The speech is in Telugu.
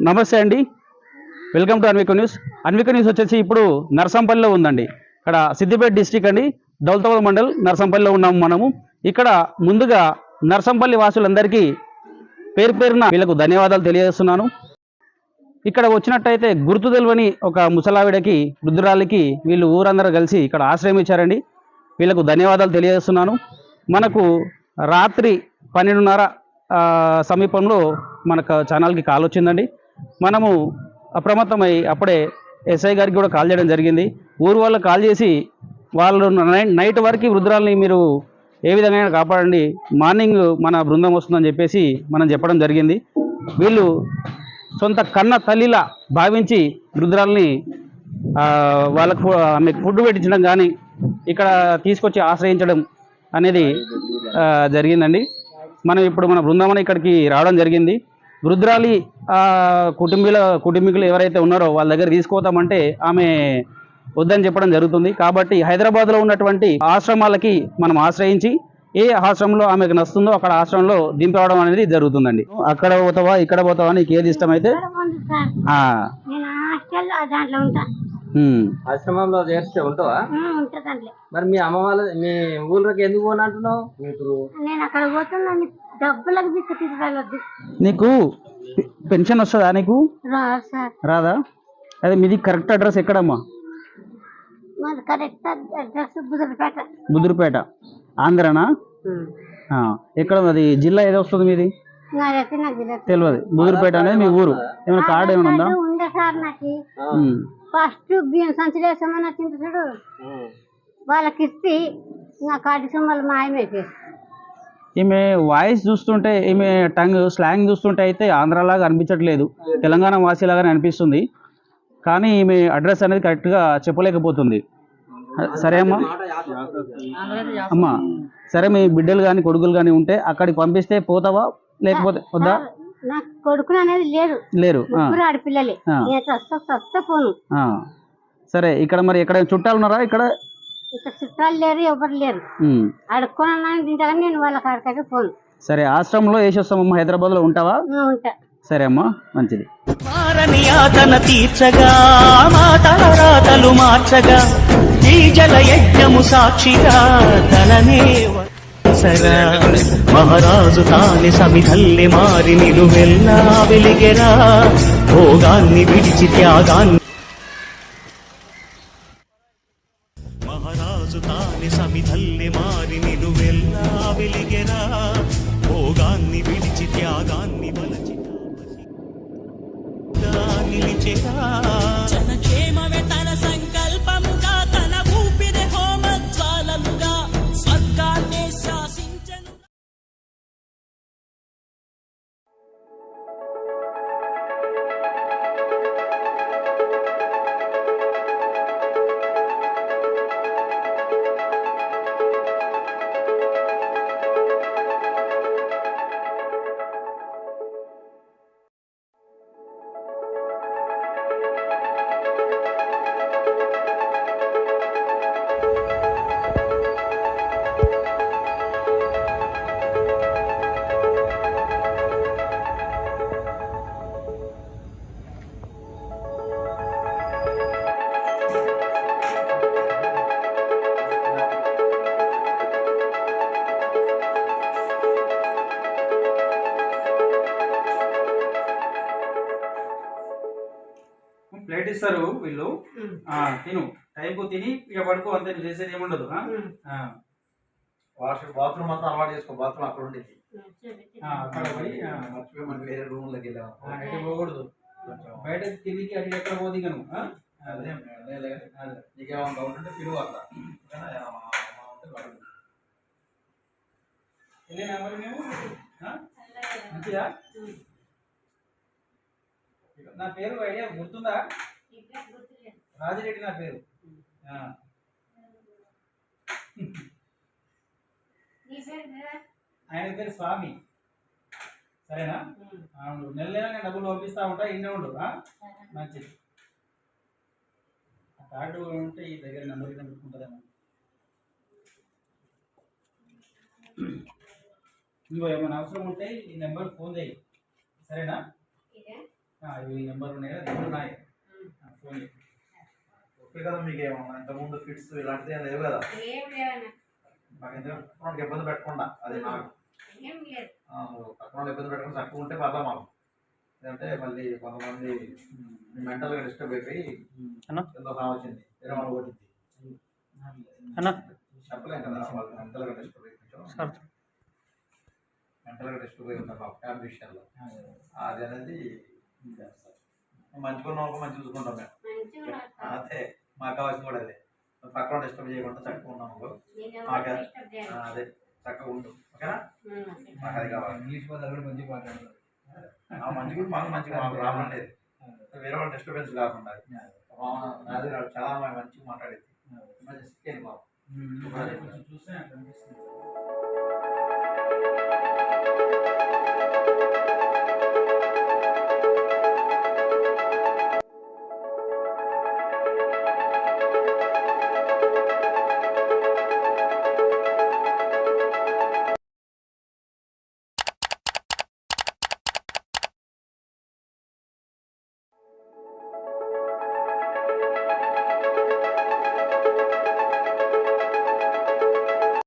నమస్తే అండి, welcome to Anvika news. Anvika news వచ్చేసి ఇప్పుడు నర్సంపల్లిలో ఉందండి. ఇక్కడ సిద్దిపేట డిస్టిక్ అండి, దౌలతాబాద్ మండల్ నర్సంపల్లిలో ఉన్నాము మనము. ఇక్కడ ముందుగా నర్సంపల్లి వాసులందరికీ పేరు పేరున వీళ్ళకు ధన్యవాదాలు తెలియజేస్తున్నాను. ఇక్కడ వచ్చినట్టయితే గుర్తు తెలియని ఒక ముసలావిడకి వృద్ధురాలికి వీళ్ళు ఊరందరూ కలిసి ఇక్కడ ఆశ్రయం ఇచ్చారండి. వీళ్ళకు ధన్యవాదాలు తెలియజేస్తున్నాను. మనకు రాత్రి 12:30 సమీపంలో మనకు ఛానల్కి కాల్ వచ్చిందండి. మనము అప్రమత్తమై అప్పుడే ఎస్ఐ గారికి కూడా కాల్ చేయడం జరిగింది. ఊరు వాళ్ళకి కాల్ చేసి వాళ్ళు నైట్ వరకు వృద్ధురాలని మీరు ఏ విధంగా కాపాడండి, మార్నింగ్ మన బృందం వస్తుందని చెప్పేసి మనం చెప్పడం జరిగింది. వీళ్ళు సొంత కన్న తల్లిలా భావించి వృద్ధురాలని వాళ్ళకు ఆమెకు ఫుడ్ పెట్టించడం కానీ ఇక్కడ తీసుకొచ్చి ఆశ్రయించడం అనేది జరిగిందండి. మనం ఇప్పుడు మన బృందం ఇక్కడికి రావడం జరిగింది. వృద్ధురాలి కుటుంబీకులు ఎవరైతే ఉన్నారో వాళ్ళ దగ్గర తీసుకోతామంటే ఆమె వద్దని చెప్పడం జరుగుతుంది. కాబట్టి హైదరాబాద్లో ఉన్నటువంటి ఆశ్రమాలకి మనం ఆశ్రయించి ఏ ఆశ్రమంలో ఆమెకు నస్తుందో అక్కడ ఆశ్రమంలో దింపవడం అనేది జరుగుతుందండి. అక్కడ పోతావా ఇక్కడ పోతావా నీకు ఏది ఇష్టమైతే ఆశ్రమంలో చేస్తే ఉంటావా? మరి మీ అమ్మ వాళ్ళ మీ ఊళ్ళకి ఎందుకు పోను అంటున్నావు? నీకు పెన్షన్ వస్తుందా? నీకు రాదా? అదే మీది కరెక్ట్ అడ్రస్ ఎక్కడమ్మా? బుదురుపేట ఆంధ్రనా? ఎక్కడ అది జిల్లా ఏదో వస్తుంది మీది? తెలియదు. బుదురుపేట అనేది మీ ఊరు. ఏమైనా కార్డు ఏమైనా ఉందా? ఫస్ట్ బియ్యం సంచులు వేసామని వచ్చింది చూడు, వాళ్ళకి ఇస్తే నా కార్డు సొమ్మలు మాయమైపోయి. ఈమె వాయిస్ చూస్తుంటే, ఈమె టంగ్ స్లాంగ్ చూస్తుంటే అయితే ఆంధ్రాలాగా అనిపించట్లేదు, తెలంగాణ వాసిలాగానే అనిపిస్తుంది. కానీ ఈమె అడ్రస్ అనేది కరెక్ట్గా చెప్పలేకపోతుంది. సరే అమ్మా, అమ్మా సరే, మీ బిడ్డలు కానీ కొడుకులు కానీ ఉంటే అక్కడికి పంపిస్తే పోతావా లేకపోతే వద్దా? నాకు కొడుకులు అనేది లేరు, ఆడపిల్లలే. సరే, ఇక్కడ మరి ఎక్కడ చుట్టాలు ఉన్నారా? ఇక్కడ చుట్టాలు లేరు, ఎవరు లేరు. అడుక్కొని తింటాను నేను వాళ్ళ కాడికైతే పోను. సరే, ఆశ్రమంలో వేసి వస్తామమ్మా. హైదరాబాద్ లో ఉంటావా? ఉంటా. సరే అమ్మా, మంచిది. తీర్చగా మాటల రాతలు మార్చగా ఈ జల యజ్ఞము సాక్షిగా తలనే మహారాజు తాని సమిధల్లి మారి నిలువెల్లా వెలిగెరా, భోగాన్ని విడిచి త్యాగాన్ని. మహారాజు తాని సమిధల్లి మారి నిలువెల్లా వెలిగెరా, భోగాన్ని విడిచి త్యాగాన్ని వలచి నిలిచెరా. జనక్షేమమే తన సంకల్పముగా, తన ఊపిరి హోమజ్వాలముగా స్వర్గాన్ని శాసించను. ప్లేట్ ఇస్తారు వీళ్ళు, తిను, టైంకు తిని ఇక పడుకో, అంతే. నువ్వు చేసేది ఏముండదు. బాత్రూమ్ మాత్రం అలవాటు చేసుకో. బాత్రూమ్ అక్కడ ఉండేది, అక్కడ పోయి మర్చిపోయి మనం వేరే రూమ్ లోకి వెళ్ళాము. ఎక్కడ పోకూడదు, బయట తిరిగి అటు ఎక్కడ పోదు. ఇక నువ్వు నీకేమన్నా డౌట్ ఉంటే తిరుగు అట్లా మంచిదా? నా పేరు ఐడియా గుర్తుందా? రాజిరెడ్డి నా పేరు. ఆయన పేరు స్వామి. సరేనా? నెల నెల డబ్బులు పంపిస్తా ఉంటా, ఇన్నే ఉండు. మంచిది. కార్డు ఉంటే ఈ దగ్గర నెంబర్ ఇట్లా పెట్టుకుంటుందేమో. ఇంకో ఏమైనా అవసరం ఉంటే ఈ నెంబర్ ఫోన్ చేయి, సరేనా? ఈ నెంబర్ ఉన్నాయి కదా, నెంబర్ ఉన్నాయి ఫోన్ చేయి. ఓకే కదా, మీకు ఏమన్నా ఇంతకుముందు ఫిట్స్ ఇలాంటిది ఏం లేవు కదా? నాకు ఎందుకు పక్కన ఇబ్బంది పెట్టకుండా, అది నాకు పక్కన ఇబ్బంది పెట్టకుండా చక్కగా ఉంటే పర్లా మాకు. ఎందుకంటే మళ్ళీ కొంతమంది మెంటల్గా డిస్టర్బ్ అయిపోయి ఎంతో వచ్చింది వేరే వాళ్ళు కొట్టింది చెప్పలేం కదా, వాళ్ళు మెంటల్గా డిస్టర్బ్ అయిపోయి మెంటల్గా డిస్టర్బ్ అయి ఉన్నారు మాకు ఫ్యామిలీ విషయాల్లో. అది అనేది మంచిగా ఉన్న వాళ్ళకి మంచి చూసుకుంటాం మేము. అదే మాకు కావాల్సింది కూడా అదే, పక్కన డిస్టర్బ్ చేయకుండా చక్కగా ఉన్నాము. మాకు అదే చక్కగా ఉండు, ఓకేనా? మాకు అది కావాలి. ఇంగ్లీష్ పదాలు కూడా మంచిగా మాట్లాడతారు. మంచిగా మాకు మంచిగా మాకు రావడం లేదు, వేరే వాళ్ళు డిస్టర్బెన్స్ కాకుండా. అది చాలా మంచిగా మాట్లాడేది, మంచి బాబు కొంచెం చూస్తే అనిపిస్తుంది.